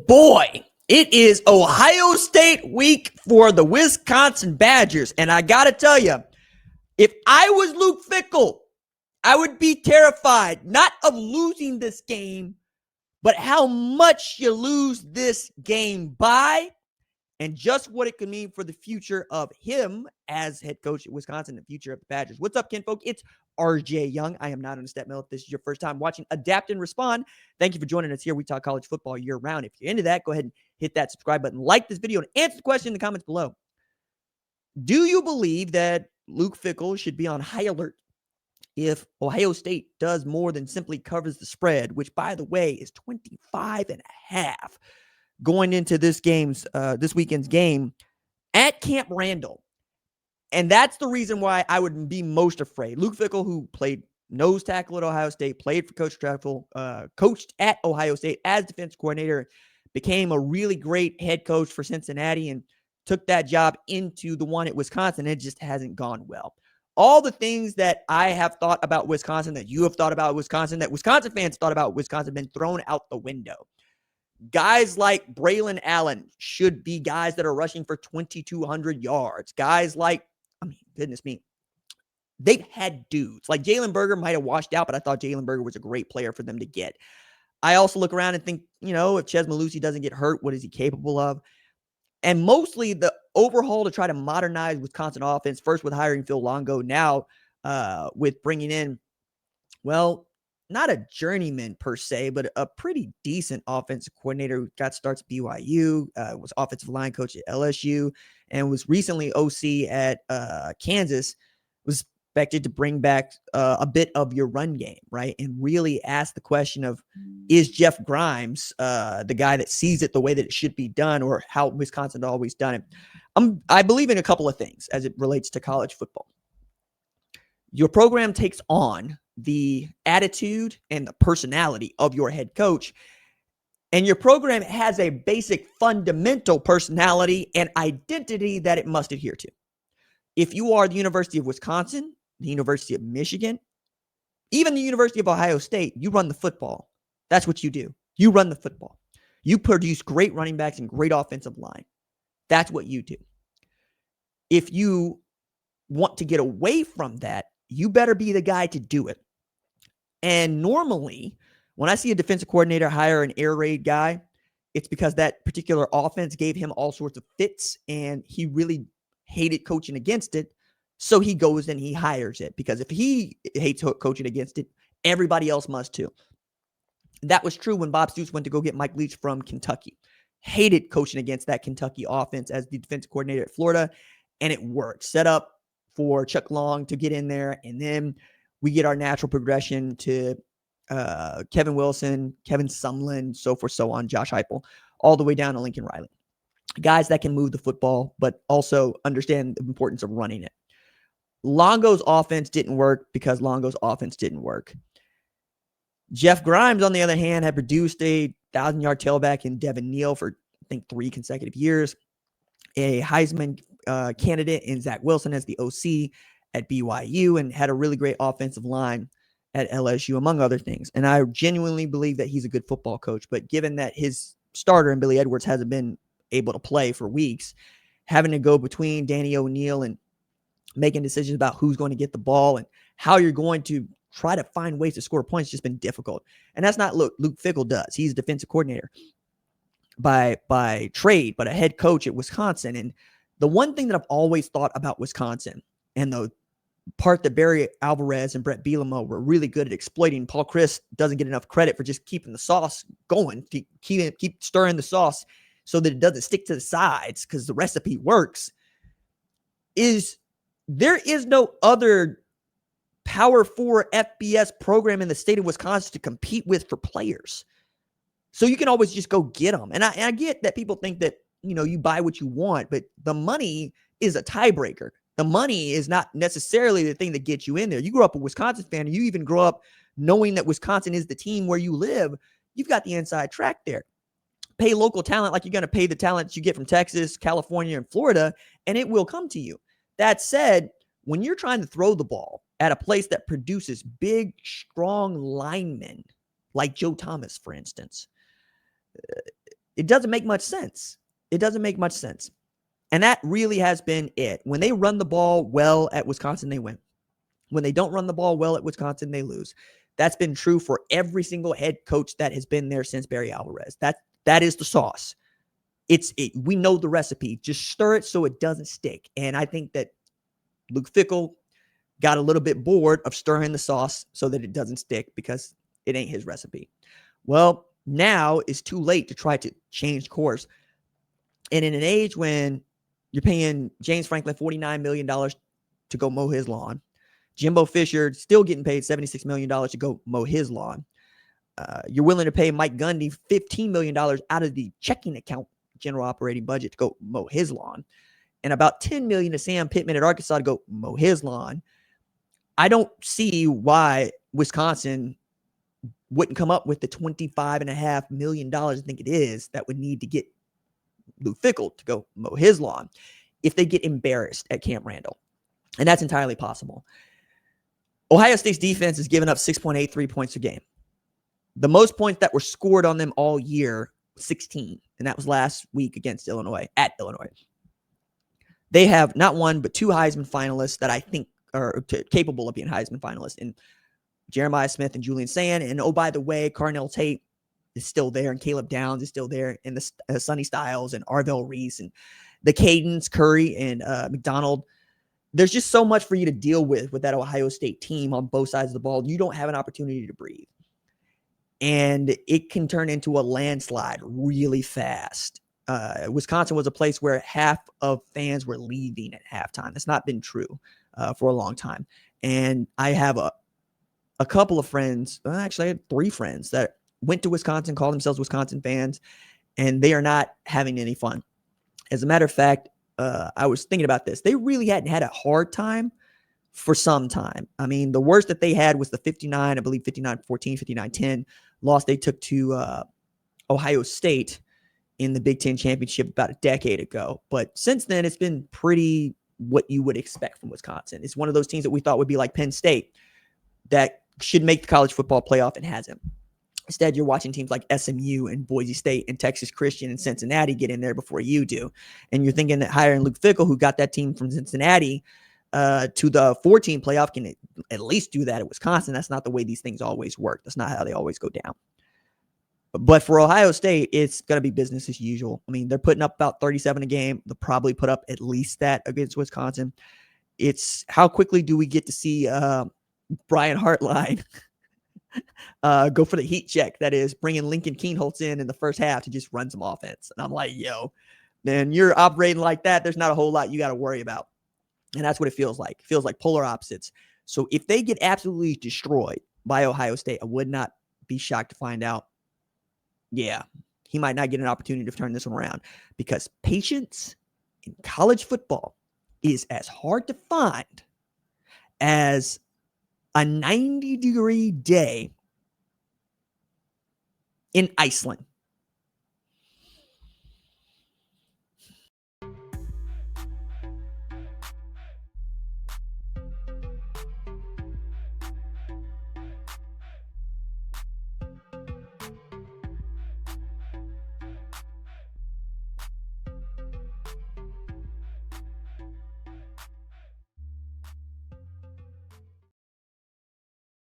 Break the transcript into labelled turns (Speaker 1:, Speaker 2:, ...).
Speaker 1: boy, it is Ohio State week for the Wisconsin Badgers. And I got to tell you, if I was Luke Fickell, I would be terrified not of losing this game, but how much you lose this game by and just what it could mean for the future of him as head coach at Wisconsin, the future of the Badgers. What's up, kinfolk? It's RJ Young. I am not on a step mill. If this is your first time watching Adapt and Respond, thank you for joining us here. We talk college football year round. If you're into that, go ahead and hit that subscribe button, like this video, and answer the question in the comments below. Do you believe that Luke Fickell should be on high alert if Ohio State does more than simply covers the spread, which, by the way, is 25.5 going into this weekend's game at Camp Randall? And that's the reason why I would be most afraid. Luke Fickell, who played nose tackle at Ohio State, played for Coach Treffel, coached at Ohio State as defense coordinator, became a really great head coach for Cincinnati, and took that job into the one at Wisconsin. It just hasn't gone well. All the things that I have thought about Wisconsin, that you have thought about Wisconsin, that Wisconsin fans thought about Wisconsin, have been thrown out the window. Guys like Braylon Allen should be guys that are rushing for 2,200 yards. Guys like, goodness me, they've had dudes. Like Jalen Berger might have washed out, but I thought Jalen Berger was a great player for them to get. I also look around and think, if Ches Malusi doesn't get hurt, what is he capable of? And mostly the overhaul to try to modernize Wisconsin offense, first with hiring Phil Longo, now with bringing in, well, not a journeyman per se, but a pretty decent offensive coordinator who got starts at BYU, was offensive line coach at LSU, and was recently OC at Kansas, was expected to bring back a bit of your run game, right? And really ask the question of, is Jeff Grimes the guy that sees it the way that it should be done, or how Wisconsin always done it? I believe in a couple of things as it relates to college football. Your program takes on the attitude and the personality of your head coach, and your program has a basic fundamental personality and identity that it must adhere to. If you are the University of Wisconsin, the University of Michigan, even the University of Ohio State, you run the football. That's what you do. You run the football. You produce great running backs and great offensive line. That's what you do. If you want to get away from that, you better be the guy to do it. And normally, when I see a defensive coordinator hire an air raid guy, it's because that particular offense gave him all sorts of fits, and he really hated coaching against it. So he goes and he hires it, because if he hates coaching against it, everybody else must too. That was true when Bob Stoops went to go get Mike Leach from Kentucky. Hated coaching against that Kentucky offense as the defensive coordinator at Florida, and it worked. Set up for Chuck Long to get in there, and then we get our natural progression to Kevin Wilson, Kevin Sumlin, so forth, so on, Josh Heupel, all the way down to Lincoln Riley. Guys that can move the football, but also understand the importance of running it. Longo's offense didn't work because Longo's offense didn't work. Jeff Grimes, on the other hand, had produced a 1,000-yard tailback in Devin Neal for, I think, 3 consecutive years. A Heisman candidate in Zach Wilson as the OC at BYU, and had a really great offensive line at LSU, among other things. And I genuinely believe that he's a good football coach. But given that his starter in Billy Edwards hasn't been able to play for weeks, having to go between Danny O'Neal and making decisions about who's going to get the ball and how you're going to try to find ways to score points has just been difficult. And that's not Luke Fickell does. He's a defensive coordinator by trade, but a head coach at Wisconsin. And the one thing that I've always thought about Wisconsin, and the part that Barry Alvarez and Brett Bielema were really good at exploiting, Paul Chryst doesn't get enough credit for just keeping the sauce going, keep stirring the sauce so that it doesn't stick to the sides, because the recipe works, is there is no other Power 4 FBS program in the state of Wisconsin to compete with for players. So you can always just go get them. And I get that people think that, you buy what you want, but the money is a tiebreaker. The money is not necessarily the thing that gets you in there. You grew up a Wisconsin fan, and you even grow up knowing that Wisconsin is the team where you live. You've got the inside track there. Pay local talent like you're going to pay the talent that you get from Texas, California, and Florida, and it will come to you. That said, when you're trying to throw the ball at a place that produces big, strong linemen, like Joe Thomas, for instance, It doesn't make much sense. It doesn't make much sense. And that really has been it. When they run the ball well at Wisconsin, they win. When they don't run the ball well at Wisconsin, they lose. That's been true for every single head coach that has been there since Barry Alvarez. That is the sauce. We know the recipe. Just stir it so it doesn't stick. And I think that Luke Fickell got a little bit bored of stirring the sauce so that it doesn't stick because it ain't his recipe. Well, now it's too late to try to change course. And in an age when you're paying James Franklin $49 million to go mow his lawn, Jimbo Fisher still getting paid $76 million to go mow his lawn. You're willing to pay Mike Gundy $15 million out of the checking account general operating budget to go mow his lawn, and about $10 million to Sam Pittman at Arkansas to go mow his lawn. I don't see why Wisconsin wouldn't come up with the $25.5 million, I think it is, that would need to get Luke Fickell to go mow his lawn if they get embarrassed at Camp Randall. And that's entirely possible. Ohio State's defense has given up 6.83 points a game. The most points that were scored on them all year, 16. And that was last week against Illinois, at Illinois. They have not one, but two Heisman finalists that I think are capable of being Heisman finalists, in Jeremiah Smith and Julian Sayin. And oh, by the way, Carnell Tate is still there, and Caleb Downs is still there, and the Sonny Styles and Arvell Reese and the Cadence, Curry, and McDonald. There's just so much for you to deal with that Ohio State team on both sides of the ball. You don't have an opportunity to breathe. And it can turn into a landslide really fast. Wisconsin was a place where half of fans were leaving at halftime. That's not been true for a long time. And I have a couple of friends, actually I had 3 friends that went to Wisconsin, call themselves Wisconsin fans, and they are not having any fun. As a matter of fact, I was thinking about this. They really hadn't had a hard time for some time. I mean, the worst that they had was the 59, I believe 59-14, 59-10 loss they took to Ohio State in the Big Ten championship about a decade ago. But since then, it's been pretty what you would expect from Wisconsin. It's one of those teams that we thought would be like Penn State that should make the college football playoff and hasn't. Instead, you're watching teams like SMU and Boise State and Texas Christian and Cincinnati get in there before you do. And you're thinking that hiring Luke Fickell, who got that team from Cincinnati to the 14 playoff, can at least do that at Wisconsin. That's not the way these things always work. That's not how they always go down. But for Ohio State, it's going to be business as usual. I mean, they're putting up about 37 a game. They'll probably put up at least that against Wisconsin. It's how quickly do we get to see Brian Hartline go for the heat check, that is bringing Lincoln Keenholz in the first half to just run some offense. And I'm like, yo, man, you're operating like that. There's not a whole lot you got to worry about. And that's what it feels like. It feels like polar opposites. So if they get absolutely destroyed by Ohio State, I would not be shocked to find out, yeah, he might not get an opportunity to turn this one around, because patience in college football is as hard to find as a 90-degree day in Iceland.